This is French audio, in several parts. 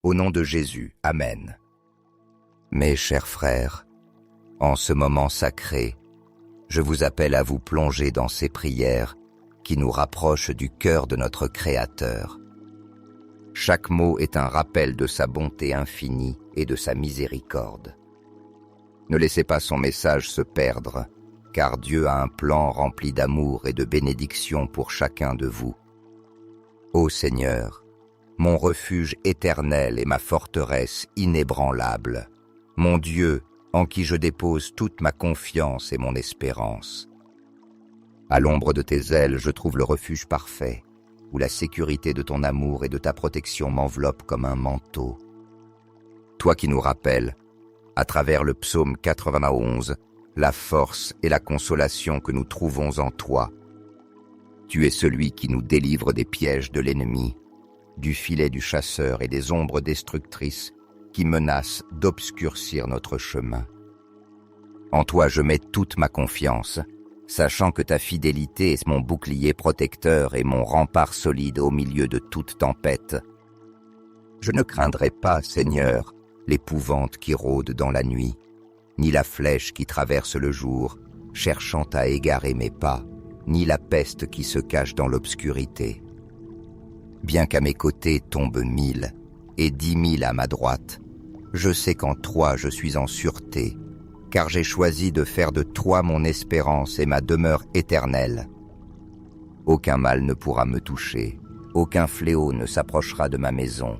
Au nom de Jésus, Amen. Mes chers frères, en ce moment sacré, je vous appelle à vous plonger dans ces prières qui nous rapprochent du cœur de notre Créateur. Chaque mot est un rappel de sa bonté infinie et de sa miséricorde. Ne laissez pas son message se perdre, car Dieu a un plan rempli d'amour et de bénédiction pour chacun de vous. Ô Seigneur, mon refuge éternel et ma forteresse inébranlable, mon Dieu en qui je dépose toute ma confiance et mon espérance. À l'ombre de tes ailes, je trouve le refuge parfait, où la sécurité de ton amour et de ta protection m'enveloppe comme un manteau. Toi qui nous rappelles, à travers le psaume 91, la force et la consolation que nous trouvons en toi. Tu es celui qui nous délivre des pièges de l'ennemi, du filet du chasseur et des ombres destructrices qui menacent d'obscurcir notre chemin. En toi je mets toute ma confiance, sachant que ta fidélité est mon bouclier protecteur et mon rempart solide au milieu de toute tempête. Je ne craindrai pas, Seigneur, l'épouvante qui rôde dans la nuit, ni la flèche qui traverse le jour, cherchant à égarer mes pas, ni la peste qui se cache dans l'obscurité. Bien qu'à mes côtés tombent 1000 et 10 000 à ma droite, je sais qu'en toi je suis en sûreté, car j'ai choisi de faire de toi mon espérance et ma demeure éternelle. Aucun mal ne pourra me toucher, aucun fléau ne s'approchera de ma maison,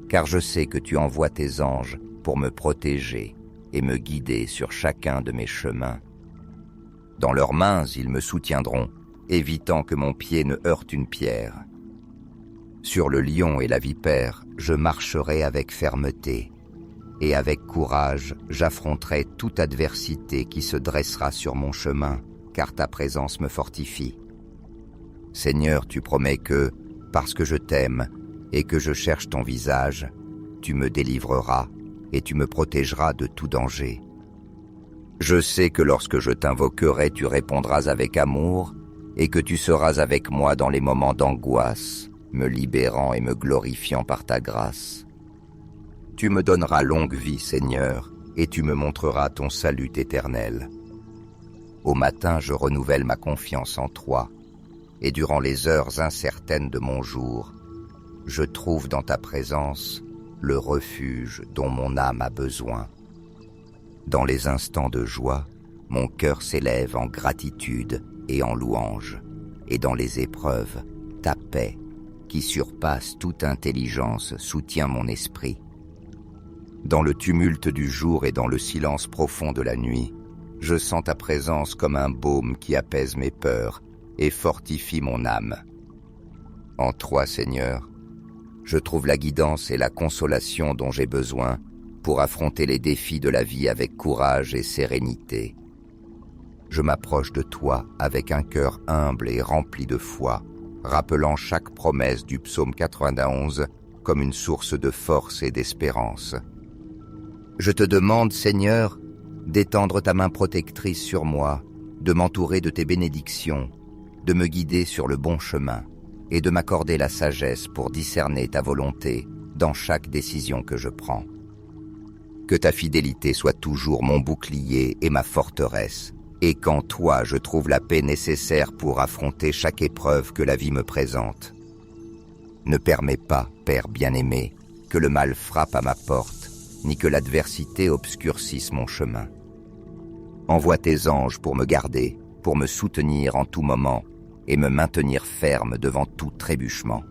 car je sais que tu envoies tes anges pour me protéger et me guider sur chacun de mes chemins. Dans leurs mains, ils me soutiendront, évitant que mon pied ne heurte une pierre. Sur le lion et la vipère, je marcherai avec fermeté, et avec courage, j'affronterai toute adversité qui se dressera sur mon chemin, car ta présence me fortifie. Seigneur, tu promets que, parce que je t'aime et que je cherche ton visage, tu me délivreras et tu me protégeras de tout danger. Je sais que lorsque je t'invoquerai, tu répondras avec amour et que tu seras avec moi dans les moments d'angoisse, me libérant et me glorifiant par ta grâce. Tu me donneras longue vie, Seigneur, et tu me montreras ton salut éternel. Au matin, je renouvelle ma confiance en toi, et durant les heures incertaines de mon jour, je trouve dans ta présence le refuge dont mon âme a besoin. Dans les instants de joie, mon cœur s'élève en gratitude et en louange, et dans les épreuves, ta paix, qui surpasse toute intelligence, soutient mon esprit. Dans le tumulte du jour et dans le silence profond de la nuit, je sens ta présence comme un baume qui apaise mes peurs et fortifie mon âme. En toi, Seigneur, je trouve la guidance et la consolation dont j'ai besoin pour affronter les défis de la vie avec courage et sérénité. Je m'approche de toi avec un cœur humble et rempli de foi, rappelant chaque promesse du psaume 91 comme une source de force et d'espérance. Je te demande, Seigneur, d'étendre ta main protectrice sur moi, de m'entourer de tes bénédictions, de me guider sur le bon chemin et de m'accorder la sagesse pour discerner ta volonté dans chaque décision que je prends. Que ta fidélité soit toujours mon bouclier et ma forteresse, et qu'en toi je trouve la paix nécessaire pour affronter chaque épreuve que la vie me présente. Ne permets pas, Père bien-aimé, que le mal frappe à ma porte, ni que l'adversité obscurcisse mon chemin. Envoie tes anges pour me garder, pour me soutenir en tout moment et me maintenir ferme devant tout trébuchement.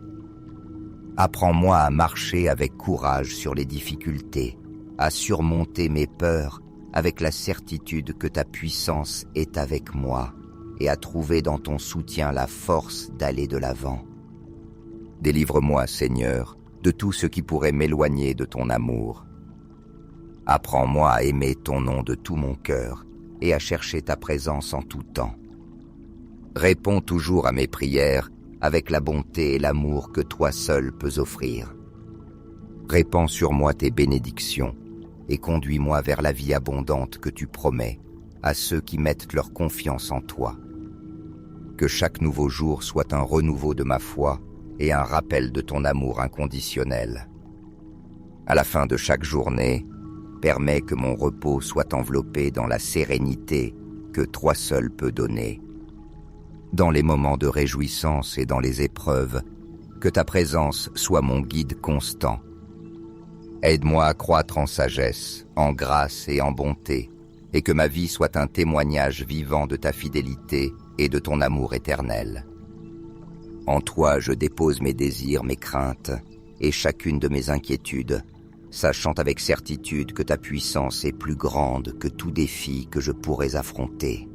Apprends-moi à marcher avec courage sur les difficultés, à surmonter mes peurs avec la certitude que ta puissance est avec moi et à trouver dans ton soutien la force d'aller de l'avant. Délivre-moi, Seigneur, de tout ce qui pourrait m'éloigner de ton amour. Apprends-moi à aimer ton nom de tout mon cœur et à chercher ta présence en tout temps. Réponds toujours à mes prières avec la bonté et l'amour que toi seul peux offrir. Répands sur moi tes bénédictions et conduis-moi vers la vie abondante que tu promets à ceux qui mettent leur confiance en toi. Que chaque nouveau jour soit un renouveau de ma foi et un rappel de ton amour inconditionnel. À la fin de chaque journée, permets que mon repos soit enveloppé dans la sérénité que toi seul peux donner. Dans les moments de réjouissance et dans les épreuves, que ta présence soit mon guide constant. Aide-moi à croître en sagesse, en grâce et en bonté, et que ma vie soit un témoignage vivant de ta fidélité et de ton amour éternel. En toi, je dépose mes désirs, mes craintes et chacune de mes inquiétudes, sachant avec certitude que ta puissance est plus grande que tout défi que je pourrais affronter.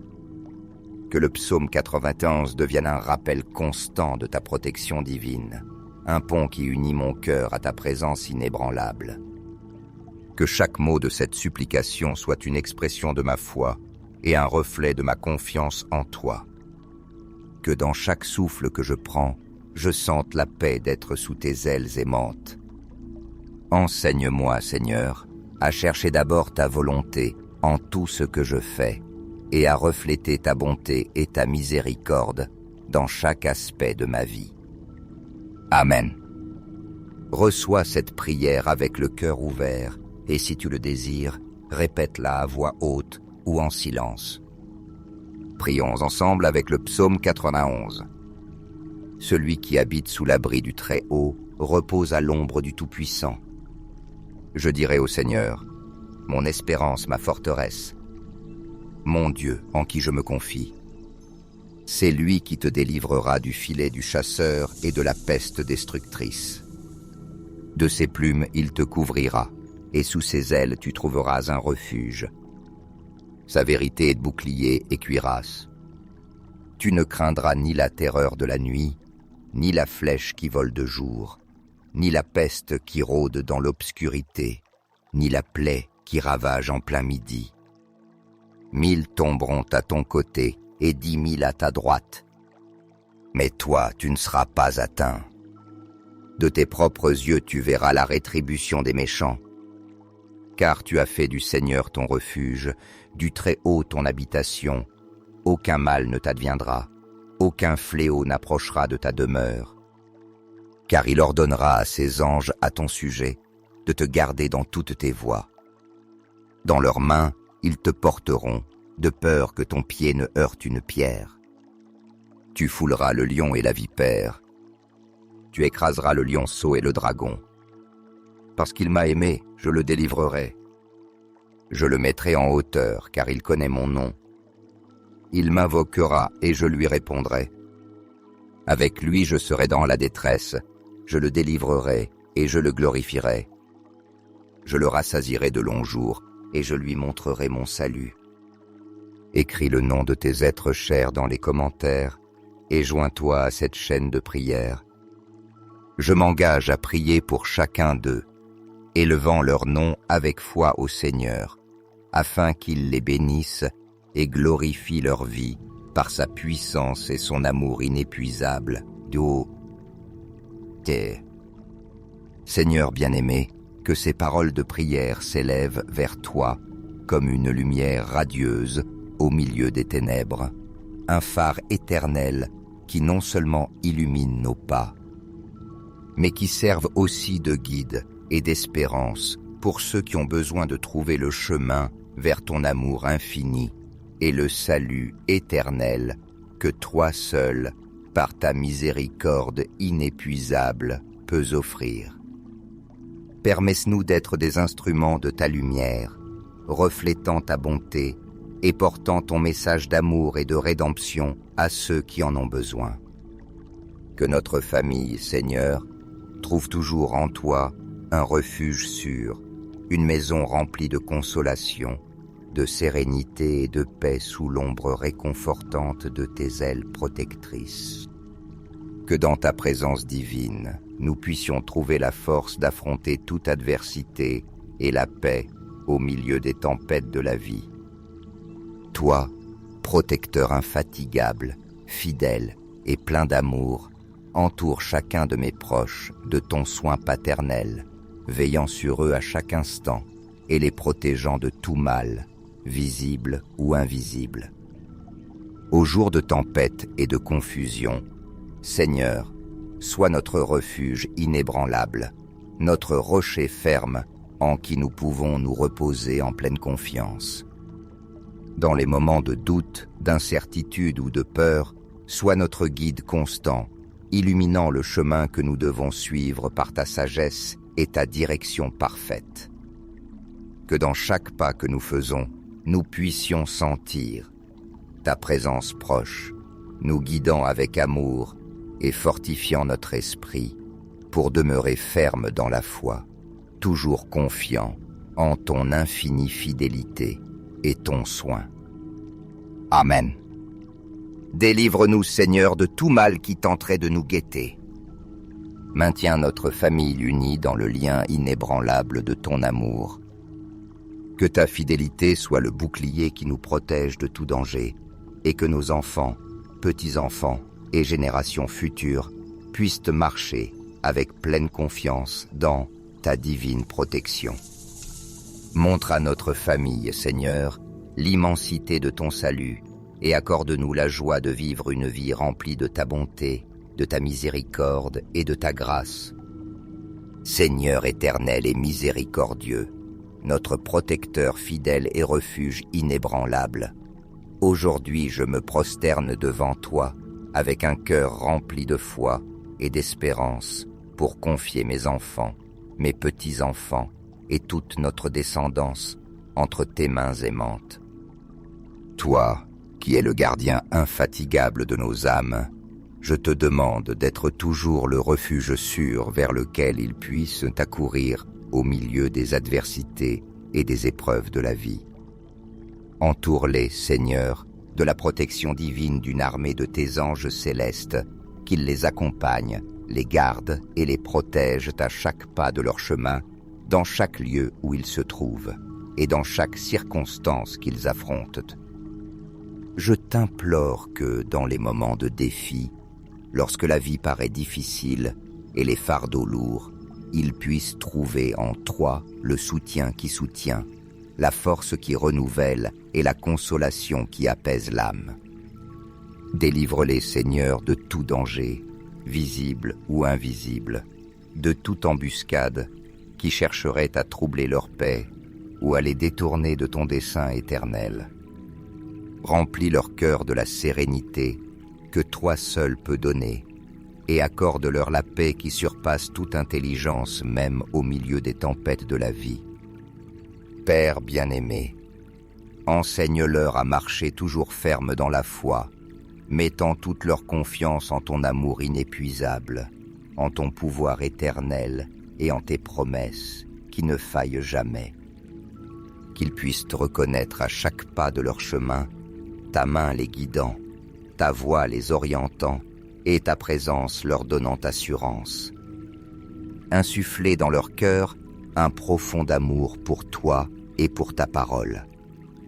Que le psaume 91 devienne un rappel constant de ta protection divine, un pont qui unit mon cœur à ta présence inébranlable. Que chaque mot de cette supplication soit une expression de ma foi et un reflet de ma confiance en toi. Que dans chaque souffle que je prends, je sente la paix d'être sous tes ailes aimantes. Enseigne-moi, Seigneur, à chercher d'abord ta volonté en tout ce que je fais et à refléter ta bonté et ta miséricorde dans chaque aspect de ma vie. Amen. Reçois cette prière avec le cœur ouvert et si tu le désires, répète-la à voix haute ou en silence. Prions ensemble avec le psaume 91. Celui qui habite sous l'abri du Très-Haut repose à l'ombre du Tout-Puissant. Je dirai au Seigneur, mon espérance, ma forteresse, mon Dieu en qui je me confie. C'est lui qui te délivrera du filet du chasseur et de la peste destructrice. De ses plumes il te couvrira, et sous ses ailes tu trouveras un refuge. Sa vérité est de bouclier et cuirasse. Tu ne craindras ni la terreur de la nuit, ni la flèche qui vole de jour, ni la peste qui rôde dans l'obscurité, ni la plaie qui ravage en plein midi. 1000 tomberont à ton côté et 10 000 à ta droite. Mais toi, tu ne seras pas atteint. De tes propres yeux, tu verras la rétribution des méchants. Car tu as fait du Seigneur ton refuge, du Très-Haut ton habitation. Aucun mal ne t'adviendra, aucun fléau n'approchera de ta demeure. Car il ordonnera à ses anges à ton sujet de te garder dans toutes tes voies. Dans leurs mains, ils te porteront, de peur que ton pied ne heurte une pierre. Tu fouleras le lion et la vipère. Tu écraseras le lionceau et le dragon. Parce qu'il m'a aimé, je le délivrerai. Je le mettrai en hauteur, car il connaît mon nom. Il m'invoquera et je lui répondrai. Avec lui je serai dans la détresse, je le délivrerai et je le glorifierai. Je le rassasierai de longs jours et je lui montrerai mon salut. Écris le nom de tes êtres chers dans les commentaires et joins-toi à cette chaîne de prière. Je m'engage à prier pour chacun d'eux, élevant leur nom avec foi au Seigneur, afin qu'il les bénisse et glorifie leur vie par sa puissance et son amour inépuisable. Seigneur bien-aimé, que ces paroles de prière s'élèvent vers toi comme une lumière radieuse au milieu des ténèbres, un phare éternel qui non seulement illumine nos pas, mais qui serve aussi de guide et d'espérance pour ceux qui ont besoin de trouver le chemin vers ton amour infini et le salut éternel que toi seul, par ta miséricorde inépuisable, peux offrir. Permets-nous d'être des instruments de ta lumière, reflétant ta bonté et portant ton message d'amour et de rédemption à ceux qui en ont besoin. Que notre famille, Seigneur, trouve toujours en toi un refuge sûr, une maison remplie de consolation, de sérénité et de paix sous l'ombre réconfortante de tes ailes protectrices. Que dans ta présence divine, nous puissions trouver la force d'affronter toute adversité et la paix au milieu des tempêtes de la vie. Toi, protecteur infatigable, fidèle et plein d'amour, entoure chacun de mes proches de ton soin paternel, veillant sur eux à chaque instant et les protégeant de tout mal, visible ou invisible. Aux jours de tempête et de confusion, Seigneur, sois notre refuge inébranlable, notre rocher ferme en qui nous pouvons nous reposer en pleine confiance. Dans les moments de doute, d'incertitude ou de peur, sois notre guide constant, illuminant le chemin que nous devons suivre par ta sagesse et ta direction parfaite. Que dans chaque pas que nous faisons, nous puissions sentir ta présence proche, nous guidant avec amour et fortifiant notre esprit pour demeurer ferme dans la foi, toujours confiant en ton infinie fidélité et ton soin. Amen. Délivre-nous, Seigneur, de tout mal qui tenterait de nous guetter. Maintiens notre famille unie dans le lien inébranlable de ton amour. Que ta fidélité soit le bouclier qui nous protège de tout danger et que nos enfants, petits-enfants et générations futures puissent marcher avec pleine confiance dans ta divine protection. Montre à notre famille, Seigneur, l'immensité de ton salut et accorde-nous la joie de vivre une vie remplie de ta bonté, de ta miséricorde et de ta grâce. Seigneur éternel et miséricordieux, notre protecteur fidèle et refuge inébranlable, aujourd'hui je me prosterne devant toi avec un cœur rempli de foi et d'espérance pour confier mes enfants, mes petits-enfants et toute notre descendance entre tes mains aimantes. Toi, qui es le gardien infatigable de nos âmes, je te demande d'être toujours le refuge sûr vers lequel ils puissent accourir au milieu des adversités et des épreuves de la vie. Entoure-les, Seigneur, de la protection divine d'une armée de tes anges célestes, qu'ils les accompagnent, les gardent et les protègent à chaque pas de leur chemin, dans chaque lieu où ils se trouvent, et dans chaque circonstance qu'ils affrontent. Je t'implore que, dans les moments de défi, lorsque la vie paraît difficile et les fardeaux lourds, ils puissent trouver en toi le soutien qui soutient, la force qui renouvelle et la consolation qui apaise l'âme. Délivre-les, Seigneur, de tout danger, visible ou invisible, de toute embuscade qui chercherait à troubler leur paix ou à les détourner de ton dessein éternel. Remplis leur cœur de la sérénité que toi seul peux donner, et accorde-leur la paix qui surpasse toute intelligence, même au milieu des tempêtes de la vie. Père bien-aimé, enseigne-leur à marcher toujours ferme dans la foi, mettant toute leur confiance en ton amour inépuisable, en ton pouvoir éternel et en tes promesses qui ne faillent jamais. Qu'ils puissent te reconnaître à chaque pas de leur chemin, ta main les guidant, ta voix les orientant, et ta présence leur donnant assurance. Insuffler dans leur cœur un profond amour pour toi et pour ta parole,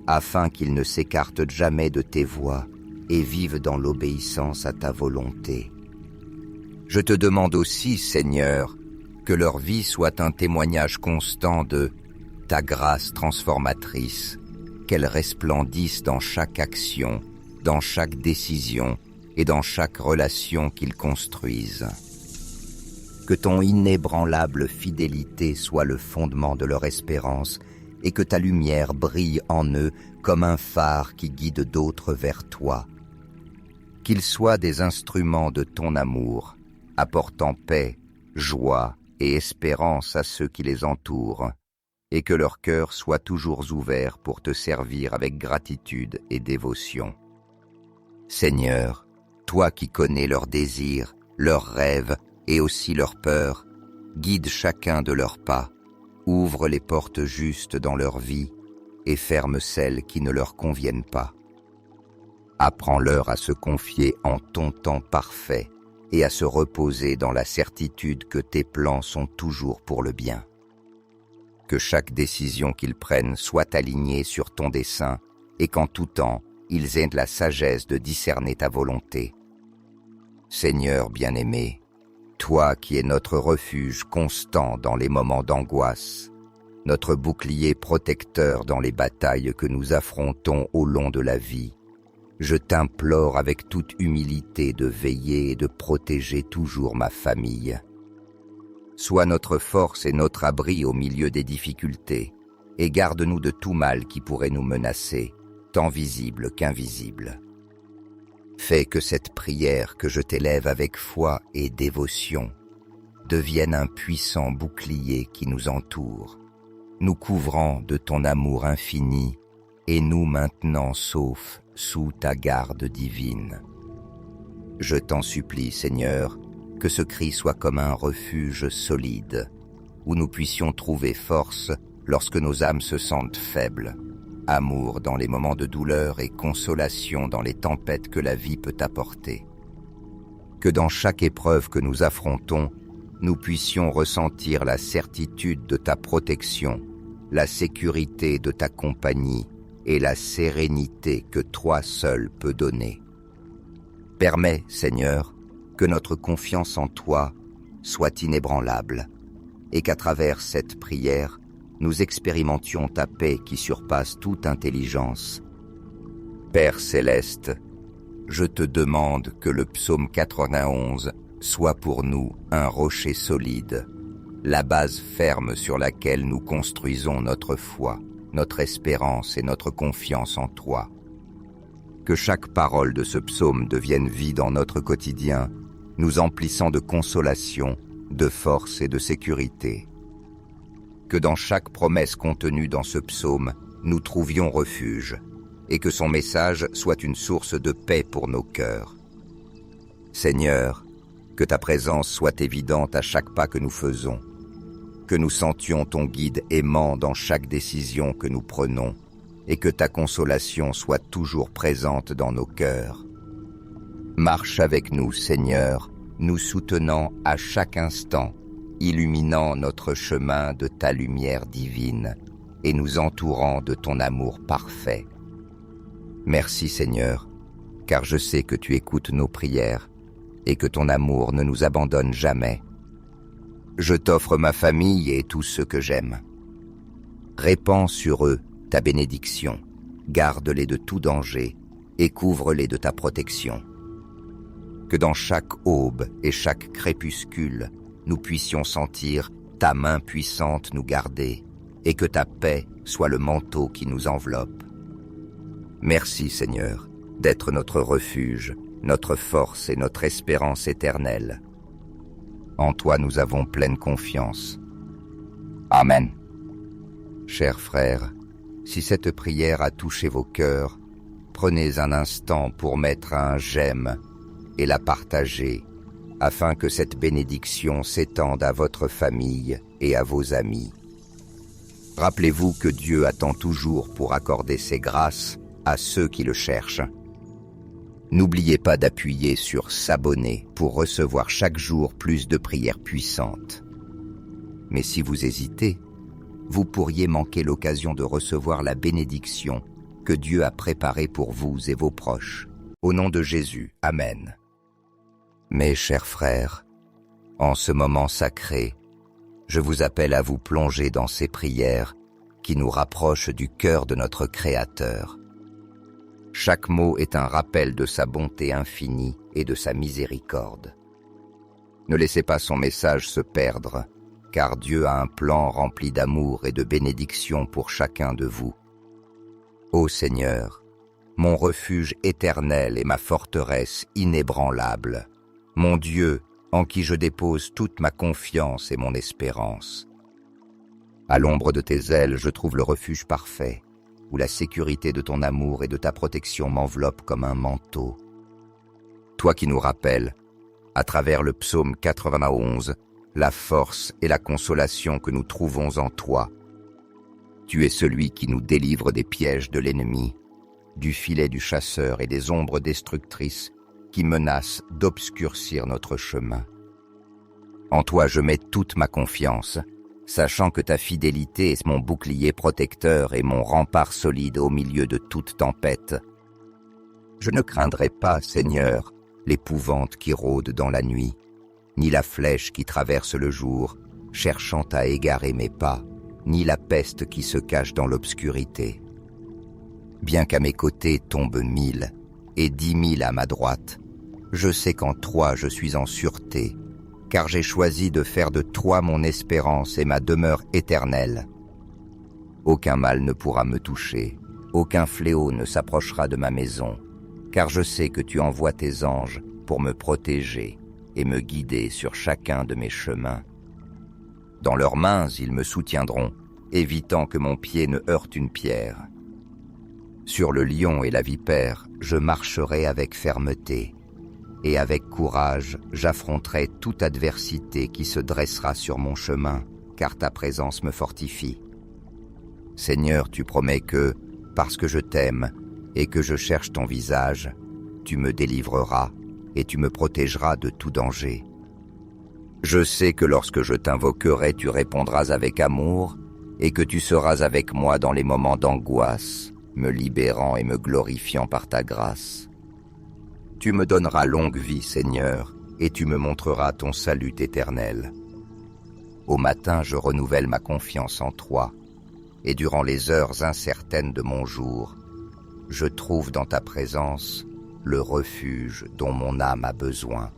afin qu'ils ne s'écartent jamais de tes voies et vivent dans l'obéissance à ta volonté. Je te demande aussi, Seigneur, que leur vie soit un témoignage constant de ta grâce transformatrice, qu'elle resplendisse dans chaque action, dans chaque décision, et dans chaque relation qu'ils construisent. Que ton inébranlable fidélité soit le fondement de leur espérance et que ta lumière brille en eux comme un phare qui guide d'autres vers toi. Qu'ils soient des instruments de ton amour, apportant paix, joie et espérance à ceux qui les entourent, et que leur cœur soit toujours ouvert pour te servir avec gratitude et dévotion. Seigneur, toi qui connais leurs désirs, leurs rêves et aussi leurs peurs, guide chacun de leurs pas, ouvre les portes justes dans leur vie et ferme celles qui ne leur conviennent pas. Apprends-leur à se confier en ton temps parfait et à se reposer dans la certitude que tes plans sont toujours pour le bien. Que chaque décision qu'ils prennent soit alignée sur ton dessein et qu'en tout temps, ils aient de la sagesse de discerner ta volonté. Seigneur bien-aimé, toi qui es notre refuge constant dans les moments d'angoisse, notre bouclier protecteur dans les batailles que nous affrontons au long de la vie, je t'implore avec toute humilité de veiller et de protéger toujours ma famille. Sois notre force et notre abri au milieu des difficultés, et garde-nous de tout mal qui pourrait nous menacer, tant visible qu'invisible. Fais que cette prière que je t'élève avec foi et dévotion devienne un puissant bouclier qui nous entoure, nous couvrant de ton amour infini et nous maintenant saufs sous ta garde divine. Je t'en supplie, Seigneur, que ce cri soit comme un refuge solide, où nous puissions trouver force lorsque nos âmes se sentent faibles, amour dans les moments de douleur et consolation dans les tempêtes que la vie peut apporter. Que dans chaque épreuve que nous affrontons, nous puissions ressentir la certitude de ta protection, la sécurité de ta compagnie et la sérénité que toi seul peux donner. Permets, Seigneur, que notre confiance en toi soit inébranlable et qu'à travers cette prière, nous expérimentions ta paix qui surpasse toute intelligence. Père céleste, je te demande que le psaume 91 soit pour nous un rocher solide, la base ferme sur laquelle nous construisons notre foi, notre espérance et notre confiance en toi. Que chaque parole de ce psaume devienne vie dans notre quotidien, nous emplissant de consolation, de force et de sécurité. Que dans chaque promesse contenue dans ce psaume, nous trouvions refuge, et que son message soit une source de paix pour nos cœurs. Seigneur, que ta présence soit évidente à chaque pas que nous faisons, que nous sentions ton guide aimant dans chaque décision que nous prenons, et que ta consolation soit toujours présente dans nos cœurs. Marche avec nous, Seigneur, nous soutenant à chaque instant, illuminant notre chemin de ta lumière divine et nous entourant de ton amour parfait. Merci, Seigneur, car je sais que tu écoutes nos prières et que ton amour ne nous abandonne jamais. Je t'offre ma famille et tous ceux que j'aime. Répands sur eux ta bénédiction, garde-les de tout danger et couvre-les de ta protection. Que dans chaque aube et chaque crépuscule, nous puissions sentir ta main puissante nous garder et que ta paix soit le manteau qui nous enveloppe. Merci, Seigneur, d'être notre refuge, notre force et notre espérance éternelle. En toi nous avons pleine confiance. Amen. Chers frères, si cette prière a touché vos cœurs, prenez un instant pour mettre un j'aime et la partager, afin que cette bénédiction s'étende à votre famille et à vos amis. Rappelez-vous que Dieu attend toujours pour accorder ses grâces à ceux qui le cherchent. N'oubliez pas d'appuyer sur s'abonner pour recevoir chaque jour plus de prières puissantes. Mais si vous hésitez, vous pourriez manquer l'occasion de recevoir la bénédiction que Dieu a préparée pour vous et vos proches. Au nom de Jésus, Amen. Mes chers frères, en ce moment sacré, je vous appelle à vous plonger dans ces prières qui nous rapprochent du cœur de notre Créateur. Chaque mot est un rappel de sa bonté infinie et de sa miséricorde. Ne laissez pas son message se perdre, car Dieu a un plan rempli d'amour et de bénédiction pour chacun de vous. Ô Seigneur, mon refuge éternel et ma forteresse inébranlable, mon Dieu en qui je dépose toute ma confiance et mon espérance. À l'ombre de tes ailes, je trouve le refuge parfait, où la sécurité de ton amour et de ta protection m'enveloppe comme un manteau. Toi qui nous rappelles, à travers le psaume 91, la force et la consolation que nous trouvons en toi. Tu es celui qui nous délivre des pièges de l'ennemi, du filet du chasseur et des ombres destructrices qui menacent d'obscurcir notre chemin. En toi je mets toute ma confiance, sachant que ta fidélité est mon bouclier protecteur et mon rempart solide au milieu de toute tempête. Je ne craindrai pas, Seigneur, l'épouvante qui rôde dans la nuit, ni la flèche qui traverse le jour, cherchant à égarer mes pas, ni la peste qui se cache dans l'obscurité. Bien qu'à mes côtés tombent 1000 et 10 000 à ma droite, je sais qu'en toi je suis en sûreté, car j'ai choisi de faire de toi mon espérance et ma demeure éternelle. Aucun mal ne pourra me toucher, aucun fléau ne s'approchera de ma maison, car je sais que tu envoies tes anges pour me protéger et me guider sur chacun de mes chemins. Dans leurs mains, ils me soutiendront, évitant que mon pied ne heurte une pierre. Sur le lion et la vipère, je marcherai avec fermeté, et avec courage, j'affronterai toute adversité qui se dressera sur mon chemin, car ta présence me fortifie. Seigneur, tu promets que, parce que je t'aime et que je cherche ton visage, tu me délivreras et tu me protégeras de tout danger. Je sais que lorsque je t'invoquerai, tu répondras avec amour et que tu seras avec moi dans les moments d'angoisse, me libérant et me glorifiant par ta grâce. Tu me donneras longue vie, Seigneur, et tu me montreras ton salut éternel. Au matin, je renouvelle ma confiance en toi, et durant les heures incertaines de mon jour, je trouve dans ta présence le refuge dont mon âme a besoin.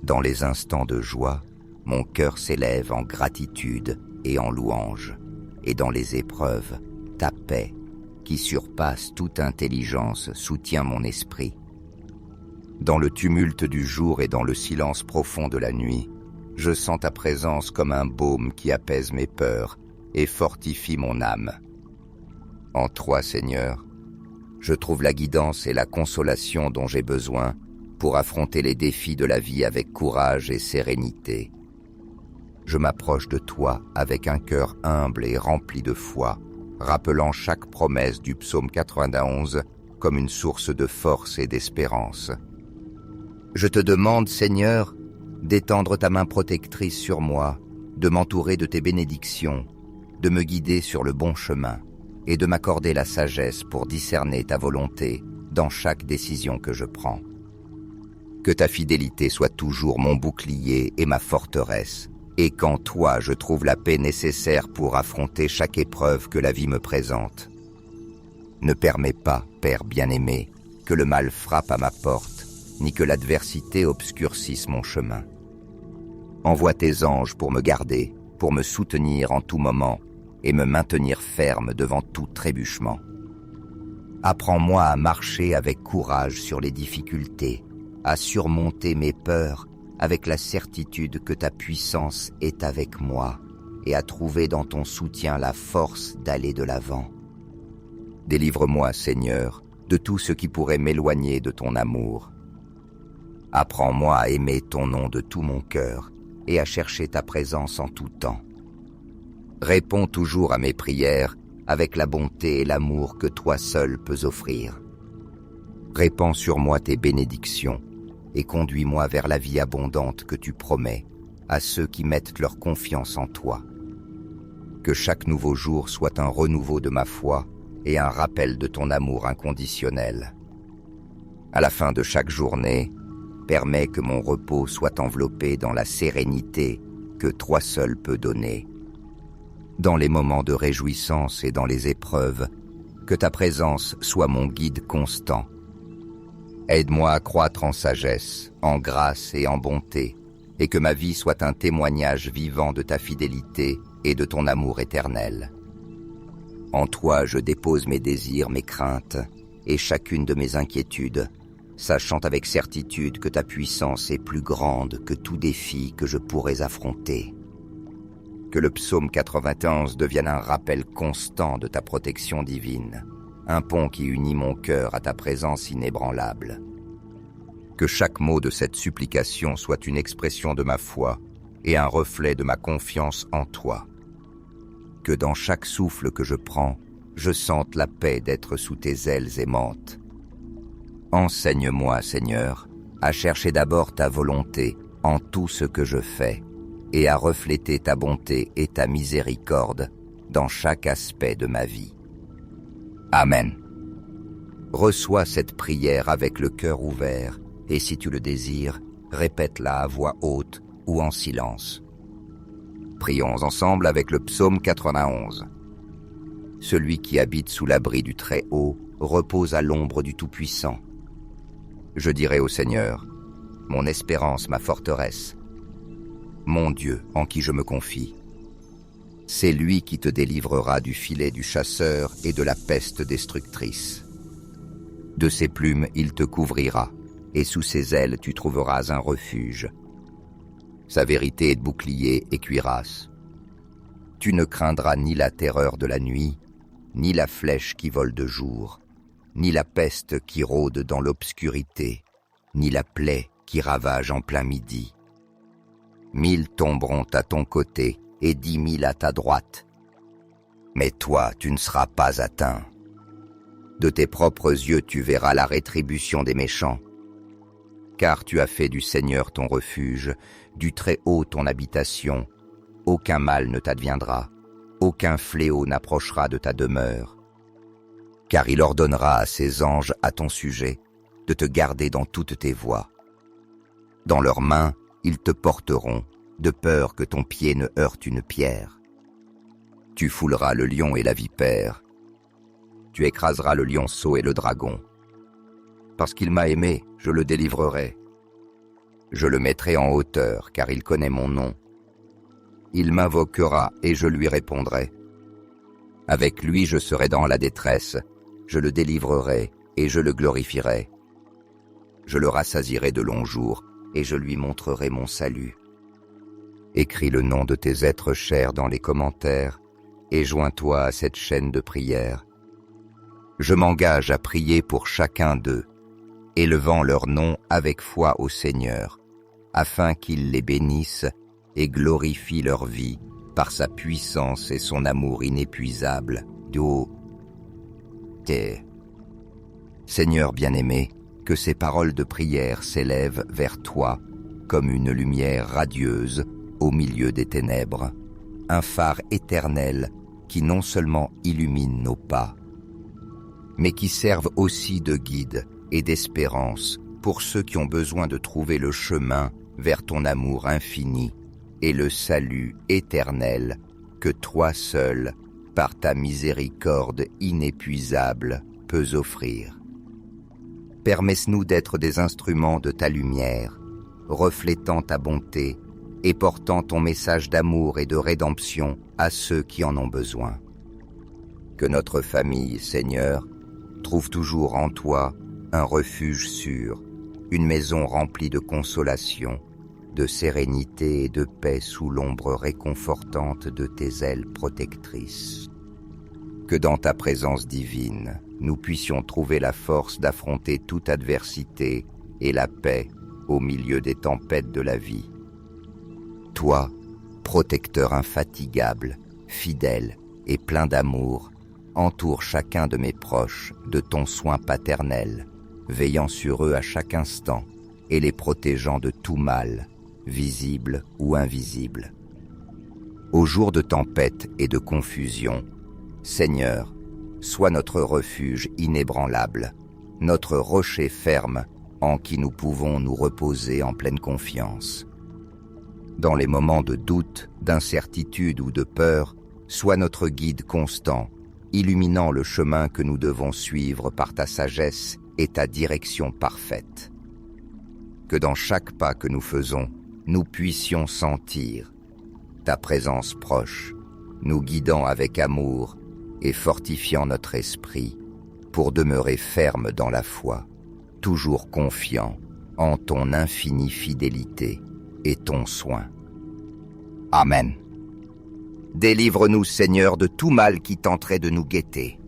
Dans les instants de joie, mon cœur s'élève en gratitude et en louange, et dans les épreuves, ta paix, qui surpasse toute intelligence, soutient mon esprit. Dans le tumulte du jour et dans le silence profond de la nuit, je sens ta présence comme un baume qui apaise mes peurs et fortifie mon âme. En toi, Seigneur, je trouve la guidance et la consolation dont j'ai besoin pour affronter les défis de la vie avec courage et sérénité. Je m'approche de toi avec un cœur humble et rempli de foi, rappelant chaque promesse du psaume 91 comme une source de force et d'espérance. Je te demande, Seigneur, d'étendre ta main protectrice sur moi, de m'entourer de tes bénédictions, de me guider sur le bon chemin et de m'accorder la sagesse pour discerner ta volonté dans chaque décision que je prends. Que ta fidélité soit toujours mon bouclier et ma forteresse, et qu'en toi je trouve la paix nécessaire pour affronter chaque épreuve que la vie me présente. Ne permets pas, Père bien-aimé, que le mal frappe à ma porte, ni que l'adversité obscurcisse mon chemin. Envoie tes anges pour me garder, pour me soutenir en tout moment et me maintenir ferme devant tout trébuchement. Apprends-moi à marcher avec courage sur les difficultés, à surmonter mes peurs avec la certitude que ta puissance est avec moi et à trouver dans ton soutien la force d'aller de l'avant. Délivre-moi, Seigneur, de tout ce qui pourrait m'éloigner de ton amour. Apprends-moi à aimer ton nom de tout mon cœur et à chercher ta présence en tout temps. Réponds toujours à mes prières avec la bonté et l'amour que toi seul peux offrir. Répands sur moi tes bénédictions et conduis-moi vers la vie abondante que tu promets à ceux qui mettent leur confiance en toi. Que chaque nouveau jour soit un renouveau de ma foi et un rappel de ton amour inconditionnel. À la fin de chaque journée, permets que mon repos soit enveloppé dans la sérénité que toi seul peux donner. Dans les moments de réjouissance et dans les épreuves, que ta présence soit mon guide constant. Aide-moi à croître en sagesse, en grâce et en bonté, et que ma vie soit un témoignage vivant de ta fidélité et de ton amour éternel. En toi, je dépose mes désirs, mes craintes et chacune de mes inquiétudes, sachant avec certitude que ta puissance est plus grande que tout défi que je pourrais affronter. Que le psaume 91 devienne un rappel constant de ta protection divine, un pont qui unit mon cœur à ta présence inébranlable. Que chaque mot de cette supplication soit une expression de ma foi et un reflet de ma confiance en toi. Que dans chaque souffle que je prends, je sente la paix d'être sous tes ailes aimantes. Enseigne-moi, Seigneur, à chercher d'abord ta volonté en tout ce que je fais et à refléter ta bonté et ta miséricorde dans chaque aspect de ma vie. Amen. Reçois cette prière avec le cœur ouvert et si tu le désires, répète-la à voix haute ou en silence. Prions ensemble avec le psaume 91. Celui qui habite sous l'abri du Très-Haut repose à l'ombre du Tout-Puissant. Je dirai au Seigneur, mon espérance, ma forteresse, mon Dieu, en qui je me confie. C'est lui qui te délivrera du filet du chasseur et de la peste destructrice. De ses plumes il te couvrira, et sous ses ailes tu trouveras un refuge. Sa vérité est de bouclier et cuirasse. Tu ne craindras ni la terreur de la nuit, ni la flèche qui vole de jour, ni la peste qui rôde dans l'obscurité, ni la plaie qui ravage en plein midi. 1000 tomberont à ton côté et 10 000 à ta droite. Mais toi, tu ne seras pas atteint. De tes propres yeux, tu verras la rétribution des méchants. Car tu as fait du Seigneur ton refuge, du Très-Haut ton habitation. Aucun mal ne t'adviendra, aucun fléau n'approchera de ta demeure. Car il ordonnera à ses anges à ton sujet de te garder dans toutes tes voies. Dans leurs mains, ils te porteront, de peur que ton pied ne heurte une pierre. Tu fouleras le lion et la vipère. Tu écraseras le lionceau et le dragon. Parce qu'il m'a aimé, je le délivrerai. Je le mettrai en hauteur, car il connaît mon nom. Il m'invoquera et je lui répondrai. Avec lui je serai dans la détresse, je le délivrerai et je le glorifierai. Je le rassasierai de longs jours et je lui montrerai mon salut. Écris le nom de tes êtres chers dans les commentaires et joins-toi à cette chaîne de prière. Je m'engage à prier pour chacun d'eux, élevant leur nom avec foi au Seigneur, afin qu'il les bénisse et glorifie leur vie par sa puissance et son amour inépuisable. Seigneur bien-aimé, que ces paroles de prière s'élèvent vers toi comme une lumière radieuse au milieu des ténèbres, un phare éternel qui non seulement illumine nos pas, mais qui serve aussi de guide et d'espérance pour ceux qui ont besoin de trouver le chemin vers ton amour infini et le salut éternel que toi seul, par ta miséricorde inépuisable, peux offrir. Permets-nous d'être des instruments de ta lumière, reflétant ta bonté et portant ton message d'amour et de rédemption à ceux qui en ont besoin. Que notre famille, Seigneur, trouve toujours en toi un refuge sûr, une maison remplie de consolation, de sérénité et de paix sous l'ombre réconfortante de tes ailes protectrices. Que dans ta présence divine, nous puissions trouver la force d'affronter toute adversité et la paix au milieu des tempêtes de la vie. Toi, protecteur infatigable, fidèle et plein d'amour, entoure chacun de mes proches de ton soin paternel, veillant sur eux à chaque instant et les protégeant de tout mal, visible ou invisible. Au jour de tempête et de confusion, Seigneur, sois notre refuge inébranlable, notre rocher ferme en qui nous pouvons nous reposer en pleine confiance. Dans les moments de doute, d'incertitude ou de peur, sois notre guide constant, illuminant le chemin que nous devons suivre par ta sagesse et ta direction parfaite. Que dans chaque pas que nous faisons, nous puissions sentir ta présence proche, nous guidant avec amour et fortifiant notre esprit pour demeurer ferme dans la foi, toujours confiant en ton infinie fidélité et ton soin. Amen. Délivre-nous, Seigneur, de tout mal qui tenterait de nous guetter.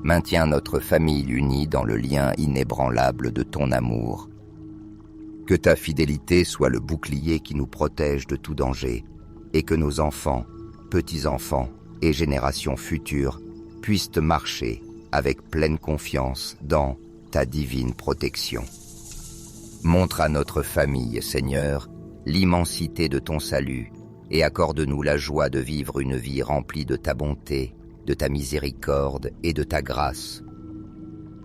Maintiens notre famille unie dans le lien inébranlable de ton amour. Que ta fidélité soit le bouclier qui nous protège de tout danger et que nos enfants, petits-enfants et générations futures puissent marcher avec pleine confiance dans ta divine protection. Montre à notre famille, Seigneur, l'immensité de ton salut et accorde-nous la joie de vivre une vie remplie de ta bonté, de ta miséricorde et de ta grâce.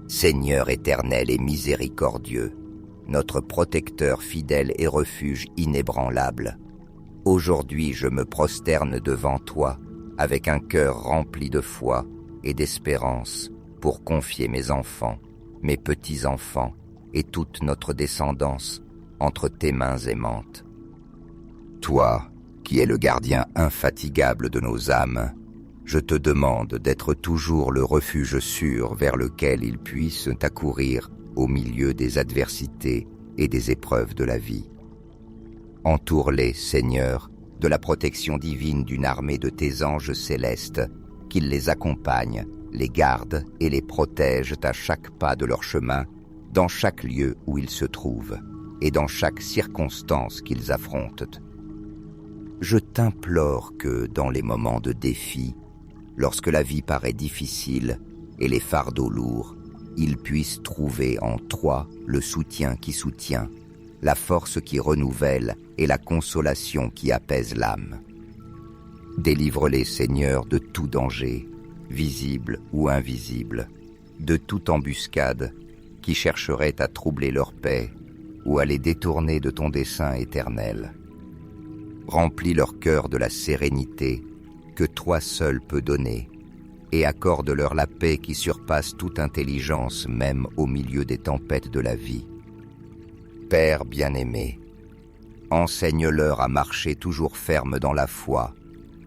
Seigneur éternel et miséricordieux, notre protecteur fidèle et refuge inébranlable, aujourd'hui je me prosterne devant toi avec un cœur rempli de foi et d'espérance pour confier mes enfants, mes petits-enfants et toute notre descendance entre tes mains aimantes. Toi, qui es le gardien infatigable de nos âmes, je te demande d'être toujours le refuge sûr vers lequel ils puissent accourir au milieu des adversités et des épreuves de la vie. Entoure-les, Seigneur, de la protection divine d'une armée de tes anges célestes, qu'ils les accompagnent, les gardent et les protègent à chaque pas de leur chemin, dans chaque lieu où ils se trouvent et dans chaque circonstance qu'ils affrontent. Je t'implore que, dans les moments de défi, lorsque la vie paraît difficile et les fardeaux lourds, ils puissent trouver en toi le soutien qui soutient, la force qui renouvelle et la consolation qui apaise l'âme. Délivre-les, Seigneur, de tout danger, visible ou invisible, de toute embuscade qui chercherait à troubler leur paix ou à les détourner de ton dessein éternel. Remplis leur cœur de la sérénité que toi seul peux donner, et accorde-leur la paix qui surpasse toute intelligence, même au milieu des tempêtes de la vie. Père bien-aimé, enseigne-leur à marcher toujours ferme dans la foi,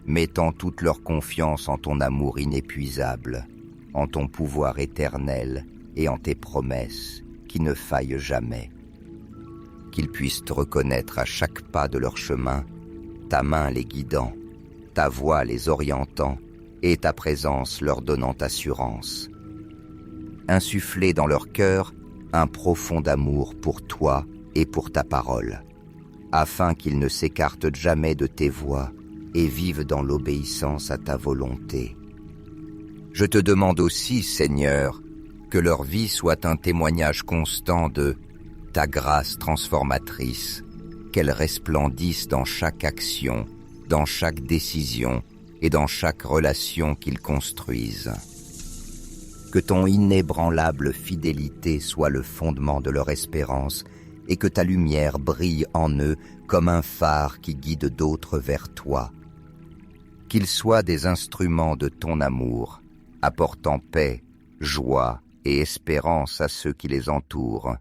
mettant toute leur confiance en ton amour inépuisable, en ton pouvoir éternel et en tes promesses qui ne faillent jamais. Qu'ils puissent te reconnaître à chaque pas de leur chemin, ta main les guidant, ta voix les orientant et ta présence leur donnant assurance. Insuffler dans leur cœur un profond amour pour toi et pour ta parole, afin qu'ils ne s'écartent jamais de tes voies et vivent dans l'obéissance à ta volonté. Je te demande aussi, Seigneur, que leur vie soit un témoignage constant de ta grâce transformatrice, qu'elle resplendisse dans chaque action, dans chaque décision et dans chaque relation qu'ils construisent. Que ton inébranlable fidélité soit le fondement de leur espérance et que ta lumière brille en eux comme un phare qui guide d'autres vers toi. Qu'ils soient des instruments de ton amour, apportant paix, joie et espérance à ceux qui les entourent,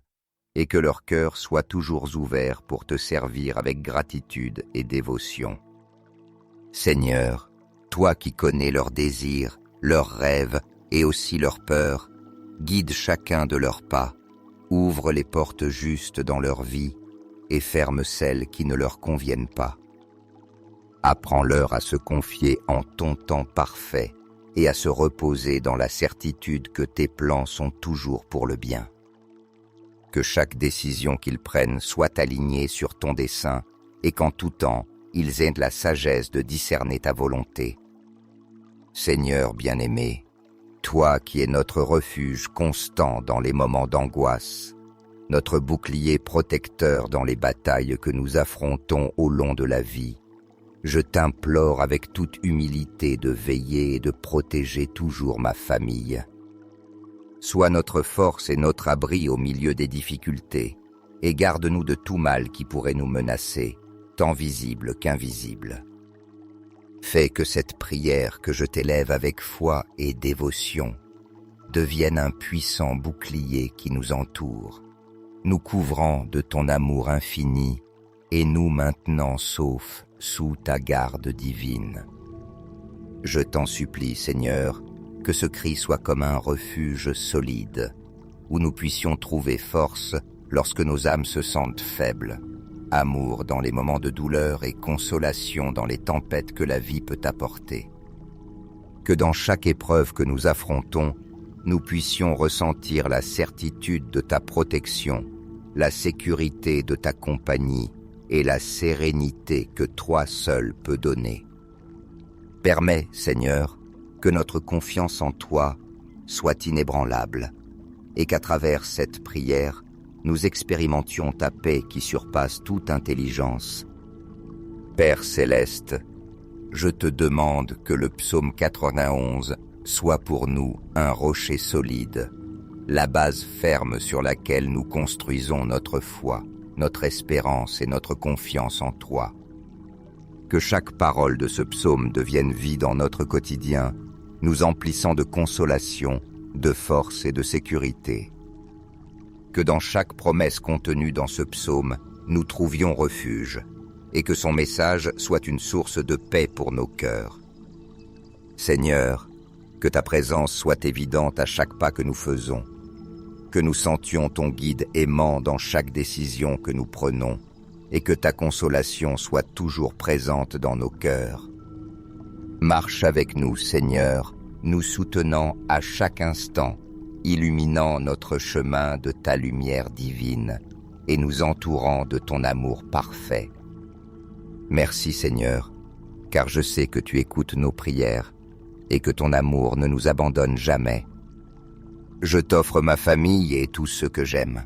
et que leur cœur soit toujours ouvert pour te servir avec gratitude et dévotion. Seigneur, toi qui connais leurs désirs, leurs rêves et aussi leurs peurs, guide chacun de leurs pas, ouvre les portes justes dans leur vie et ferme celles qui ne leur conviennent pas. Apprends-leur à se confier en ton temps parfait et à se reposer dans la certitude que tes plans sont toujours pour le bien. Que chaque décision qu'ils prennent soit alignée sur ton dessein et qu'en tout temps, ils aient de la sagesse de discerner ta volonté. Seigneur bien-aimé, toi qui es notre refuge constant dans les moments d'angoisse, notre bouclier protecteur dans les batailles que nous affrontons au long de la vie, je t'implore avec toute humilité de veiller et de protéger toujours ma famille. Sois notre force et notre abri au milieu des difficultés, et garde-nous de tout mal qui pourrait nous menacer, tant visible qu'invisible. Fais que cette prière que je t'élève avec foi et dévotion devienne un puissant bouclier qui nous entoure, nous couvrant de ton amour infini et nous maintenant saufs sous ta garde divine. Je t'en supplie, Seigneur, que ce cri soit comme un refuge solide, où nous puissions trouver force lorsque nos âmes se sentent faibles, amour dans les moments de douleur et consolation dans les tempêtes que la vie peut apporter. Que dans chaque épreuve que nous affrontons, nous puissions ressentir la certitude de ta protection, la sécurité de ta compagnie et la sérénité que toi seul peux donner. Permets, Seigneur, que notre confiance en toi soit inébranlable et qu'à travers cette prière, nous expérimentions ta paix qui surpasse toute intelligence. Père céleste, je te demande que le psaume 91 soit pour nous un rocher solide, la base ferme sur laquelle nous construisons notre foi, notre espérance et notre confiance en toi. Que chaque parole de ce psaume devienne vie dans notre quotidien, nous emplissant de consolation, de force et de sécurité. Que dans chaque promesse contenue dans ce psaume, nous trouvions refuge, et que son message soit une source de paix pour nos cœurs. Seigneur, que ta présence soit évidente à chaque pas que nous faisons, que nous sentions ton guide aimant dans chaque décision que nous prenons, et que ta consolation soit toujours présente dans nos cœurs. Marche avec nous, Seigneur, nous soutenant à chaque instant, illuminant notre chemin de ta lumière divine et nous entourant de ton amour parfait. Merci, Seigneur, car je sais que tu écoutes nos prières et que ton amour ne nous abandonne jamais. Je t'offre ma famille et tous ceux que j'aime.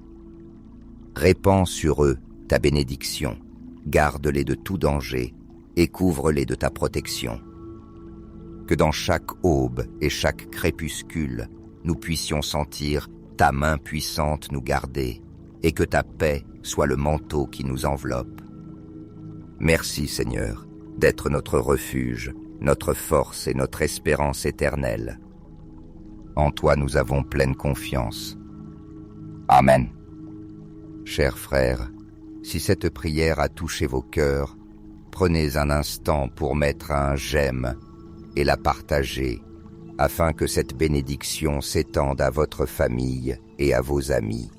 Répands sur eux ta bénédiction, garde-les de tout danger et couvre-les de ta protection. Que dans chaque aube et chaque crépuscule, nous puissions sentir ta main puissante nous garder et que ta paix soit le manteau qui nous enveloppe. Merci, Seigneur, d'être notre refuge, notre force et notre espérance éternelle. En toi nous avons pleine confiance. Amen. Chers frères, si cette prière a touché vos cœurs, prenez un instant pour mettre un j'aime et la partager, afin que cette bénédiction s'étende à votre famille et à vos amis.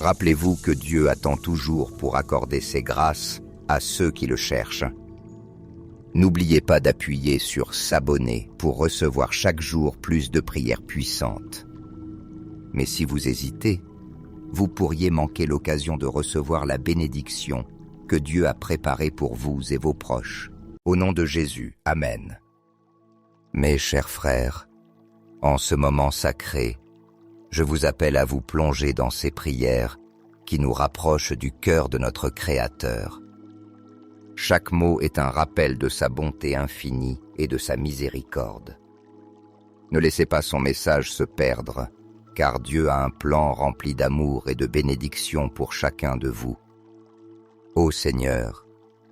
Rappelez-vous que Dieu attend toujours pour accorder ses grâces à ceux qui le cherchent. N'oubliez pas d'appuyer sur s'abonner pour recevoir chaque jour plus de prières puissantes. Mais si vous hésitez, vous pourriez manquer l'occasion de recevoir la bénédiction que Dieu a préparée pour vous et vos proches. Au nom de Jésus, Amen. Mes chers frères, en ce moment sacré, je vous appelle à vous plonger dans ces prières qui nous rapprochent du cœur de notre Créateur. Chaque mot est un rappel de sa bonté infinie et de sa miséricorde. Ne laissez pas son message se perdre, car Dieu a un plan rempli d'amour et de bénédiction pour chacun de vous. Ô Seigneur,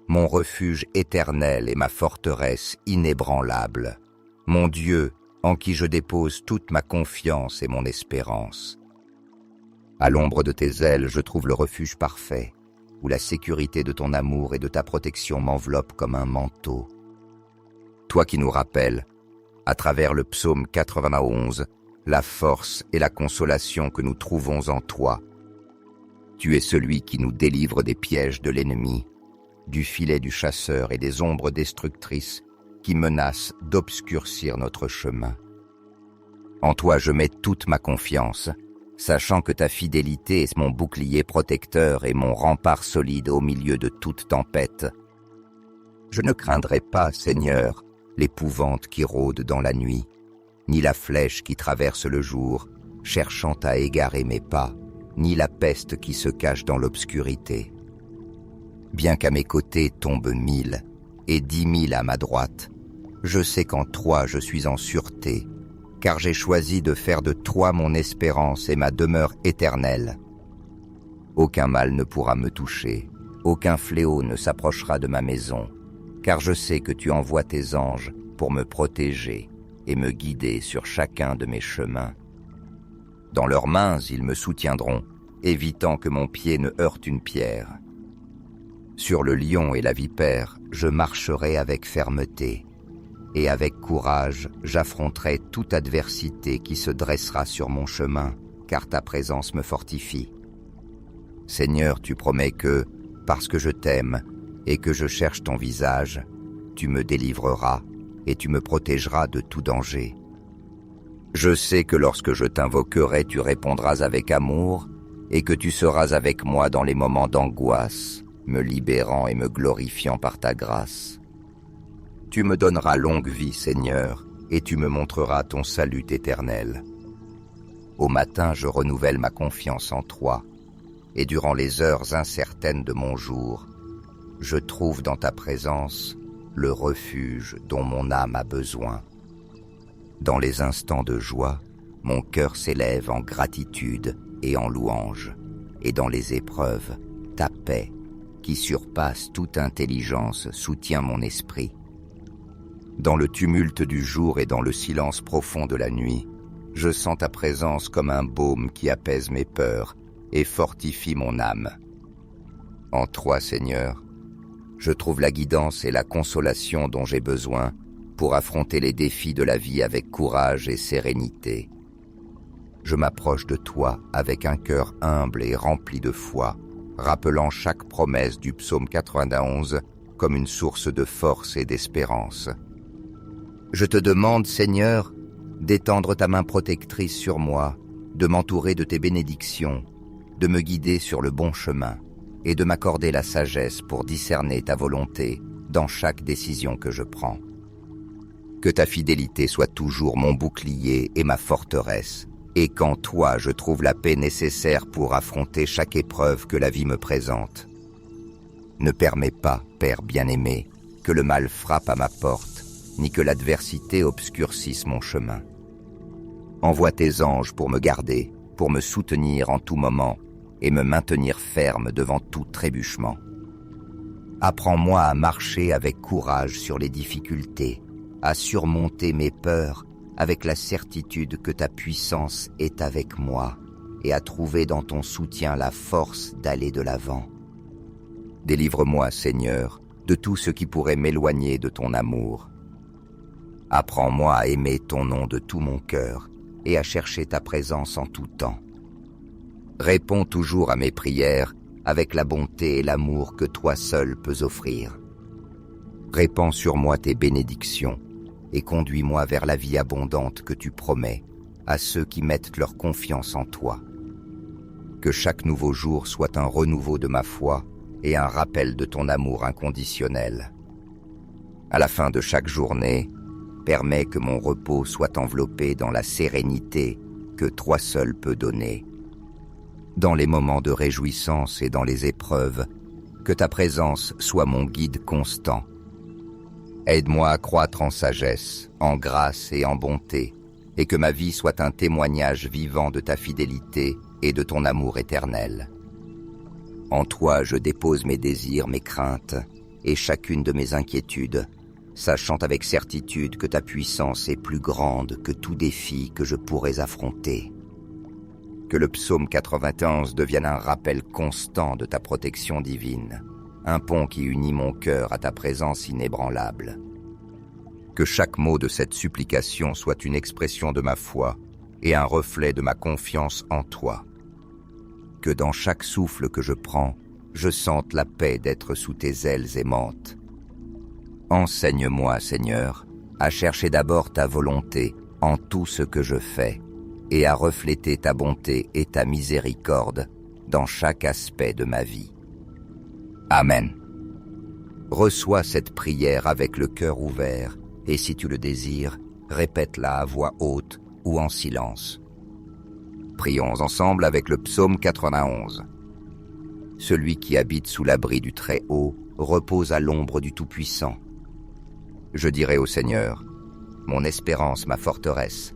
mon refuge éternel et ma forteresse inébranlable, mon Dieu, en qui je dépose toute ma confiance et mon espérance. À l'ombre de tes ailes, je trouve le refuge parfait, où la sécurité de ton amour et de ta protection m'enveloppe comme un manteau. Toi qui nous rappelles, à travers le psaume 91, la force et la consolation que nous trouvons en toi. Tu es celui qui nous délivre des pièges de l'ennemi, du filet du chasseur et des ombres destructrices qui menacent d'obscurcir notre chemin. En toi je mets toute ma confiance, sachant que ta fidélité est mon bouclier protecteur et mon rempart solide au milieu de toute tempête. Je ne craindrai pas, Seigneur, l'épouvante qui rôde dans la nuit, ni la flèche qui traverse le jour, cherchant à égarer mes pas, ni la peste qui se cache dans l'obscurité. Bien qu'à mes côtés tombent 1000 et 10 000 à ma droite, je sais qu'en toi je suis en sûreté, car j'ai choisi de faire de toi mon espérance et ma demeure éternelle. Aucun mal ne pourra me toucher, aucun fléau ne s'approchera de ma maison, car je sais que tu envoies tes anges pour me protéger et me guider sur chacun de mes chemins. Dans leurs mains, ils me soutiendront, évitant que mon pied ne heurte une pierre. Sur le lion et la vipère, je marcherai avec fermeté, et avec courage, j'affronterai toute adversité qui se dressera sur mon chemin, car ta présence me fortifie. Seigneur, tu promets que, parce que je t'aime et que je cherche ton visage, tu me délivreras et tu me protégeras de tout danger. Je sais que lorsque je t'invoquerai, tu répondras avec amour et que tu seras avec moi dans les moments d'angoisse, me libérant et me glorifiant par ta grâce. Tu me donneras longue vie, Seigneur, et tu me montreras ton salut éternel. Au matin, je renouvelle ma confiance en toi, et durant les heures incertaines de mon jour, je trouve dans ta présence le refuge dont mon âme a besoin. Dans les instants de joie, mon cœur s'élève en gratitude et en louange, et dans les épreuves, ta paix, qui surpasse toute intelligence, soutient mon esprit. Dans le tumulte du jour et dans le silence profond de la nuit, je sens ta présence comme un baume qui apaise mes peurs et fortifie mon âme. En toi, Seigneur, je trouve la guidance et la consolation dont j'ai besoin pour affronter les défis de la vie avec courage et sérénité. Je m'approche de toi avec un cœur humble et rempli de foi, rappelant chaque promesse du psaume 91 comme une source de force et d'espérance. Je te demande, Seigneur, d'étendre ta main protectrice sur moi, de m'entourer de tes bénédictions, de me guider sur le bon chemin et de m'accorder la sagesse pour discerner ta volonté dans chaque décision que je prends. Que ta fidélité soit toujours mon bouclier et ma forteresse, et qu'en toi je trouve la paix nécessaire pour affronter chaque épreuve que la vie me présente. Ne permets pas, Père bien-aimé, que le mal frappe à ma porte, ni que l'adversité obscurcisse mon chemin. Envoie tes anges pour me garder, pour me soutenir en tout moment et me maintenir ferme devant tout trébuchement. Apprends-moi à marcher avec courage sur les difficultés, à surmonter mes peurs avec la certitude que ta puissance est avec moi et à trouver dans ton soutien la force d'aller de l'avant. Délivre-moi, Seigneur, de tout ce qui pourrait m'éloigner de ton amour. Apprends-moi à aimer ton nom de tout mon cœur et à chercher ta présence en tout temps. Réponds toujours à mes prières avec la bonté et l'amour que toi seul peux offrir. Répands sur moi tes bénédictions et conduis-moi vers la vie abondante que tu promets à ceux qui mettent leur confiance en toi. Que chaque nouveau jour soit un renouveau de ma foi et un rappel de ton amour inconditionnel. À la fin de chaque journée, permets que mon repos soit enveloppé dans la sérénité que toi seul peux donner. Dans les moments de réjouissance et dans les épreuves, que ta présence soit mon guide constant. Aide-moi à croître en sagesse, en grâce et en bonté, et que ma vie soit un témoignage vivant de ta fidélité et de ton amour éternel. En toi, je dépose mes désirs, mes craintes et chacune de mes inquiétudes, sachant avec certitude que ta puissance est plus grande que tout défi que je pourrais affronter. Que le psaume 91 devienne un rappel constant de ta protection divine, un pont qui unit mon cœur à ta présence inébranlable. Que chaque mot de cette supplication soit une expression de ma foi et un reflet de ma confiance en toi. Que dans chaque souffle que je prends, je sente la paix d'être sous tes ailes aimantes. Enseigne-moi, Seigneur, à chercher d'abord ta volonté en tout ce que je fais et à refléter ta bonté et ta miséricorde dans chaque aspect de ma vie. Amen. Reçois cette prière avec le cœur ouvert et si tu le désires, répète-la à voix haute ou en silence. Prions ensemble avec le psaume 91. Celui qui habite sous l'abri du Très-Haut repose à l'ombre du Tout-Puissant. Je dirai au Seigneur, mon espérance, ma forteresse,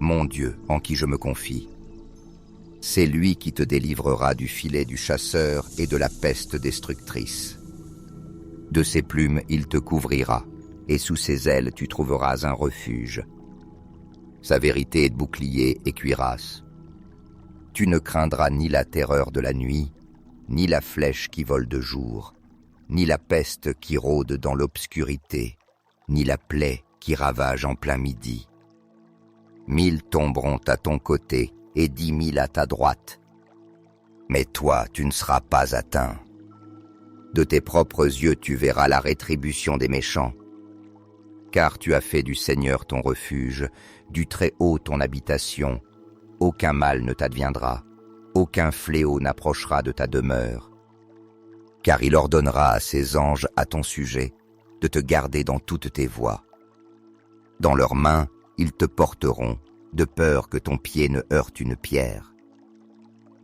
mon Dieu en qui je me confie. C'est lui qui te délivrera du filet du chasseur et de la peste destructrice. De ses plumes il te couvrira, et sous ses ailes tu trouveras un refuge. Sa vérité est de bouclier et cuirasse. Tu ne craindras ni la terreur de la nuit, ni la flèche qui vole de jour, ni la peste qui rôde dans l'obscurité, ni la plaie qui ravage en plein midi. 1000 tomberont à ton côté et 10 000 à ta droite. Mais toi, tu ne seras pas atteint. De tes propres yeux, tu verras la rétribution des méchants. Car tu as fait du Seigneur ton refuge, du Très-Haut ton habitation. Aucun mal ne t'adviendra, aucun fléau n'approchera de ta demeure. Car il ordonnera à ses anges à ton sujet de te garder dans toutes tes voies. Dans leurs mains, ils te porteront, de peur que ton pied ne heurte une pierre.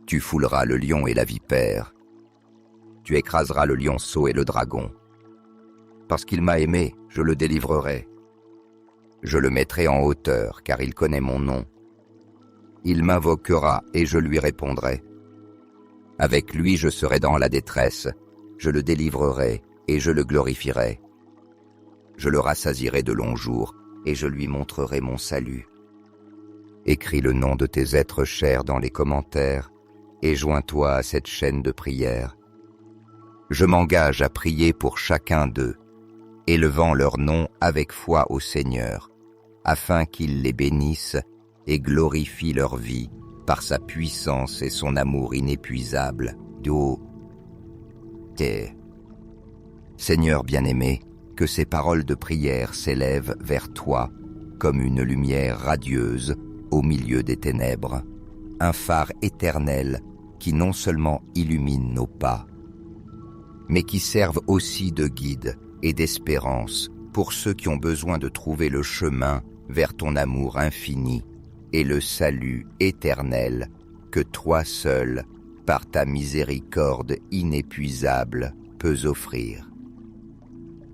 Tu fouleras le lion et la vipère. Tu écraseras le lionceau et le dragon. Parce qu'il m'a aimé, je le délivrerai. Je le mettrai en hauteur, car il connaît mon nom. Il m'invoquera et je lui répondrai. Avec lui je serai dans la détresse, je le délivrerai et je le glorifierai. Je le rassasierai de longs jours et je lui montrerai mon salut. Écris le nom de tes êtres chers dans les commentaires et joins-toi à cette chaîne de prière. Je m'engage à prier pour chacun d'eux, élevant leur nom avec foi au Seigneur, afin qu'il les bénisse et glorifie leur vie par sa puissance et son amour inépuisable. Seigneur bien-aimé, que ces paroles de prière s'élèvent vers toi comme une lumière radieuse au milieu des ténèbres, un phare éternel qui non seulement illumine nos pas, mais qui serve aussi de guide et d'espérance pour ceux qui ont besoin de trouver le chemin vers ton amour infini et le salut éternel que toi seul, par ta miséricorde inépuisable, peux offrir.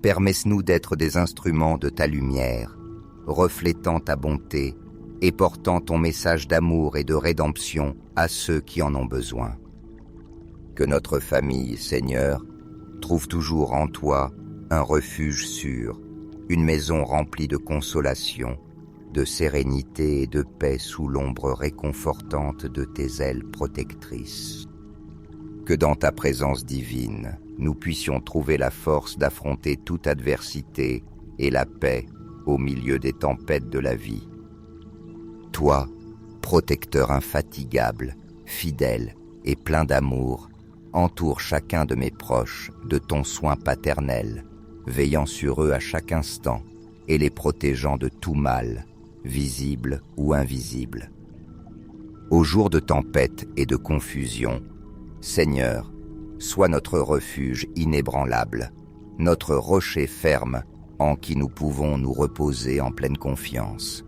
Permets-nous d'être des instruments de ta lumière, reflétant ta bonté et portant ton message d'amour et de rédemption à ceux qui en ont besoin. Que notre famille, Seigneur, trouve toujours en toi un refuge sûr, une maison remplie de consolation, de sérénité et de paix sous l'ombre réconfortante de tes ailes protectrices. Que dans ta présence divine, nous puissions trouver la force d'affronter toute adversité et la paix au milieu des tempêtes de la vie. Toi, protecteur infatigable, fidèle et plein d'amour, entoure chacun de mes proches de ton soin paternel, veillant sur eux à chaque instant et les protégeant de tout mal, visible ou invisible. Au jour de tempête et de confusion, Seigneur, sois notre refuge inébranlable, notre rocher ferme en qui nous pouvons nous reposer en pleine confiance.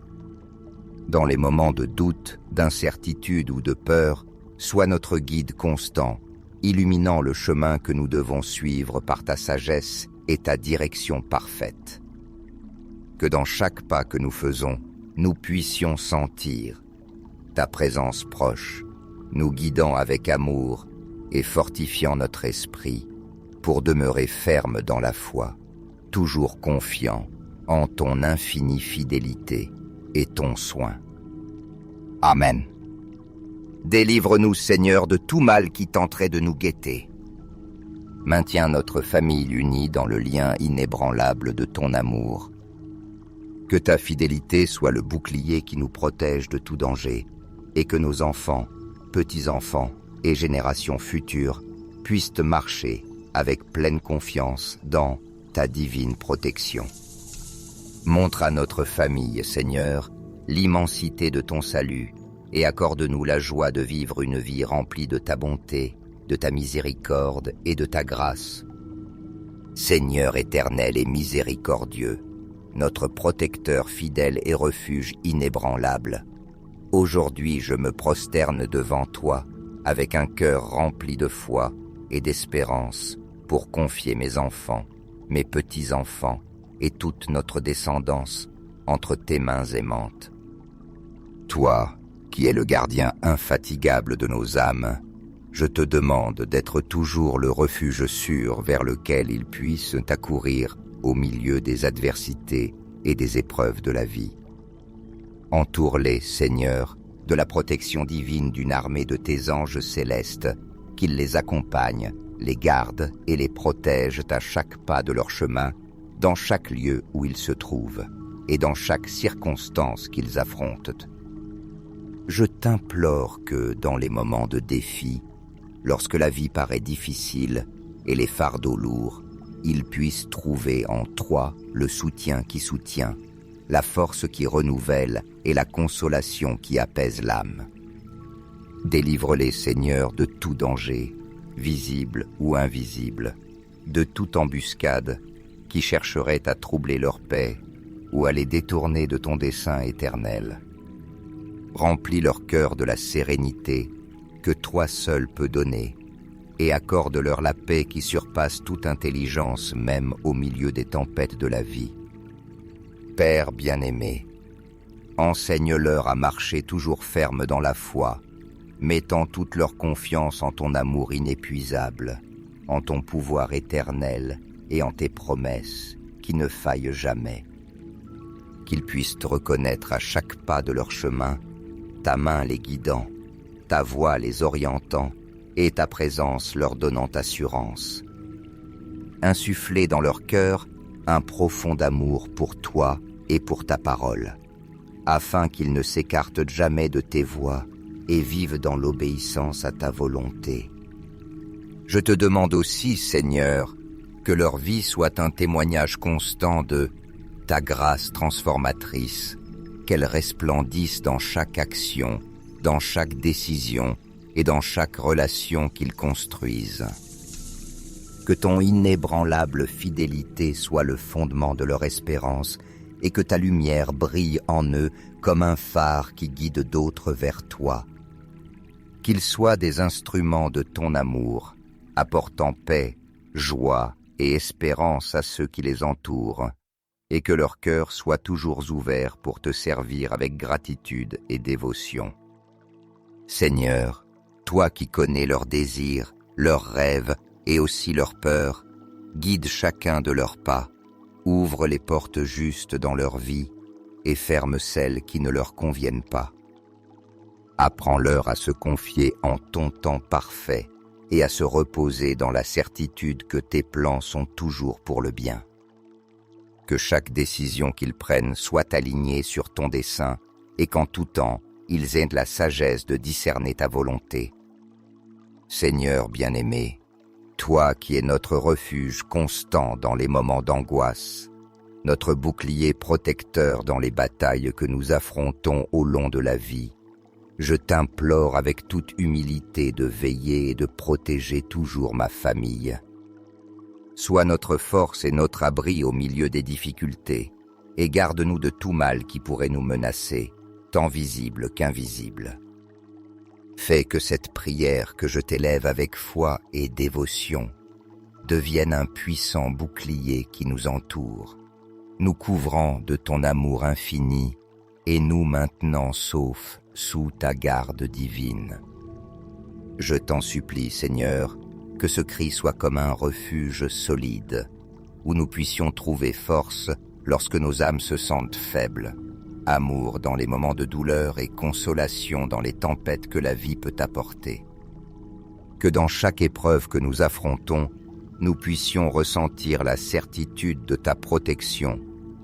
Dans les moments de doute, d'incertitude ou de peur, sois notre guide constant, illuminant le chemin que nous devons suivre par ta sagesse et ta direction parfaite. Que dans chaque pas que nous faisons, nous puissions sentir ta présence proche, nous guidant avec amour et fortifiant notre esprit pour demeurer ferme dans la foi, toujours confiant en ton infinie fidélité et ton soin. Amen. Délivre-nous, Seigneur, de tout mal qui tenterait de nous guetter. Maintiens notre famille unie dans le lien inébranlable de ton amour. Que ta fidélité soit le bouclier qui nous protège de tout danger, et que nos enfants, petits-enfants et générations futures puissent marcher avec pleine confiance dans ta divine protection. Montre à notre famille, Seigneur, l'immensité de ton salut, et accorde-nous la joie de vivre une vie remplie de ta bonté, de ta miséricorde et de ta grâce. Seigneur éternel et miséricordieux, notre protecteur fidèle et refuge inébranlable, aujourd'hui je me prosterne devant toi avec un cœur rempli de foi et d'espérance pour confier mes enfants, mes petits-enfants et toute notre descendance entre tes mains aimantes. Toi, qui es le gardien infatigable de nos âmes, je te demande d'être toujours le refuge sûr vers lequel ils puissent accourir au milieu des adversités et des épreuves de la vie. Entoure-les, Seigneur, de la protection divine d'une armée de tes anges célestes, qu'ils les accompagnent, les gardent et les protègent à chaque pas de leur chemin, dans chaque lieu où ils se trouvent, et dans chaque circonstance qu'ils affrontent. Je t'implore que, dans les moments de défi, lorsque la vie paraît difficile et les fardeaux lourds, ils puissent trouver en toi le soutien qui soutient, la force qui renouvelle et la consolation qui apaise l'âme. Délivre-les, Seigneur, de tout danger, visible ou invisible, de toute embuscade qui chercherait à troubler leur paix ou à les détourner de ton dessein éternel. Remplis leur cœur de la sérénité que toi seul peux donner, et accorde-leur la paix qui surpasse toute intelligence, même au milieu des tempêtes de la vie. Père bien-aimé, enseigne-leur à marcher toujours ferme dans la foi, mettant toute leur confiance en ton amour inépuisable, en ton pouvoir éternel et en tes promesses qui ne faillent jamais. Qu'ils puissent te reconnaître à chaque pas de leur chemin, ta main les guidant, ta voix les orientant et ta présence leur donnant assurance. insuffler dans leur cœur un profond amour pour toi et pour ta parole, afin qu'ils ne s'écartent jamais de tes voies et vivent dans l'obéissance à ta volonté. Je te demande aussi, Seigneur, que leur vie soit un témoignage constant de ta grâce transformatrice, qu'elle resplendisse dans chaque action, dans chaque décision et dans chaque relation qu'ils construisent. Que ton inébranlable fidélité soit le fondement de leur espérance et que ta lumière brille en eux comme un phare qui guide d'autres vers toi. Qu'ils soient des instruments de ton amour, apportant paix, joie et espérance à ceux qui les entourent, et que leur cœur soit toujours ouvert pour te servir avec gratitude et dévotion. Seigneur, toi qui connais leurs désirs, leurs rêves et aussi leurs peurs, guide chacun de leurs pas, ouvre les portes justes dans leur vie et ferme celles qui ne leur conviennent pas. Apprends-leur à se confier en ton temps parfait et à se reposer dans la certitude que tes plans sont toujours pour le bien. Que chaque décision qu'ils prennent soit alignée sur ton dessein et qu'en tout temps, ils aient la sagesse de discerner ta volonté. Seigneur bien-aimé, toi qui es notre refuge constant dans les moments d'angoisse, notre bouclier protecteur dans les batailles que nous affrontons au long de la vie, je t'implore avec toute humilité de veiller et de protéger toujours ma famille. Sois notre force et notre abri au milieu des difficultés, et garde-nous de tout mal qui pourrait nous menacer, tant visible qu'invisible. Fais que cette prière que je t'élève avec foi et dévotion devienne un puissant bouclier qui nous entoure, nous couvrant de ton amour infini et nous maintenant saufs sous ta garde divine. Je t'en supplie, Seigneur, que ce cri soit comme un refuge solide, où nous puissions trouver force lorsque nos âmes se sentent faibles, amour dans les moments de douleur et consolation dans les tempêtes que la vie peut apporter. Que dans chaque épreuve que nous affrontons, nous puissions ressentir la certitude de ta protection,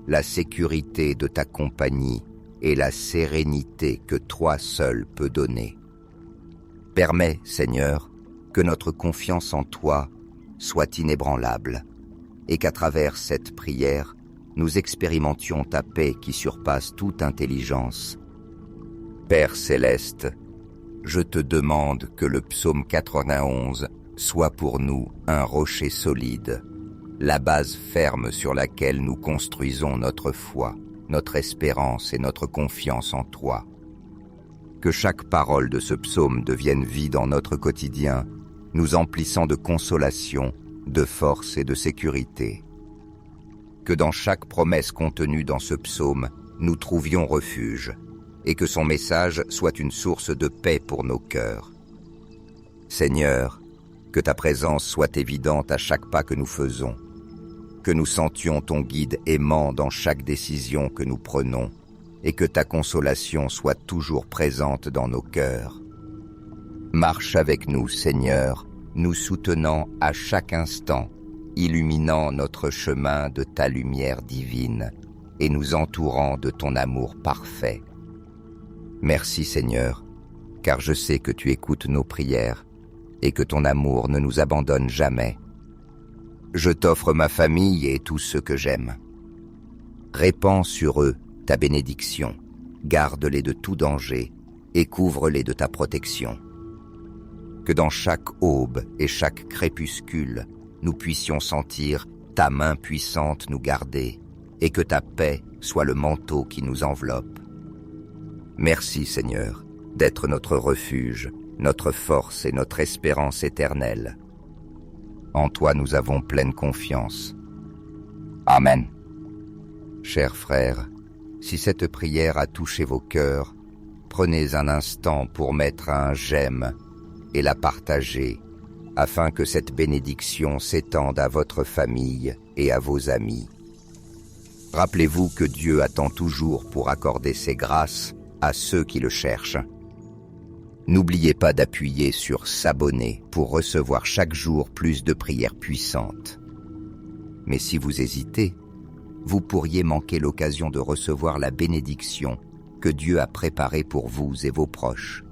la sécurité de ta compagnie et la sérénité que toi seul peux donner. Permets, Seigneur, que notre confiance en toi soit inébranlable et qu'à travers cette prière, nous expérimentions ta paix qui surpasse toute intelligence. Père céleste, je te demande que le psaume 91 soit pour nous un rocher solide, la base ferme sur laquelle nous construisons notre foi, notre espérance et notre confiance en toi. Que chaque parole de ce psaume devienne vie dans notre quotidien, nous emplissant de consolation, de force et de sécurité. Que dans chaque promesse contenue dans ce psaume, nous trouvions refuge, et que son message soit une source de paix pour nos cœurs. Seigneur, que ta présence soit évidente à chaque pas que nous faisons, que nous sentions ton guide aimant dans chaque décision que nous prenons, et que ta consolation soit toujours présente dans nos cœurs. Marche avec nous, Seigneur, nous soutenant à chaque instant, illuminant notre chemin de ta lumière divine et nous entourant de ton amour parfait. Merci, Seigneur, car je sais que tu écoutes nos prières et que ton amour ne nous abandonne jamais. Je t'offre ma famille et tous ceux que j'aime. Répands sur eux ta bénédiction, garde-les de tout danger et couvre-les de ta protection. Que dans chaque aube et chaque crépuscule, nous puissions sentir ta main puissante nous garder et que ta paix soit le manteau qui nous enveloppe. Merci, Seigneur, d'être notre refuge, notre force et notre espérance éternelle. En toi nous avons pleine confiance. Amen. Chers frères, si cette prière a touché vos cœurs, prenez un instant pour mettre un j'aime et la partager, afin que cette bénédiction s'étende à votre famille et à vos amis. Rappelez-vous que Dieu attend toujours pour accorder ses grâces à ceux qui le cherchent. N'oubliez pas d'appuyer sur s'abonner pour recevoir chaque jour plus de prières puissantes. Mais si vous hésitez, vous pourriez manquer l'occasion de recevoir la bénédiction que Dieu a préparée pour vous et vos proches.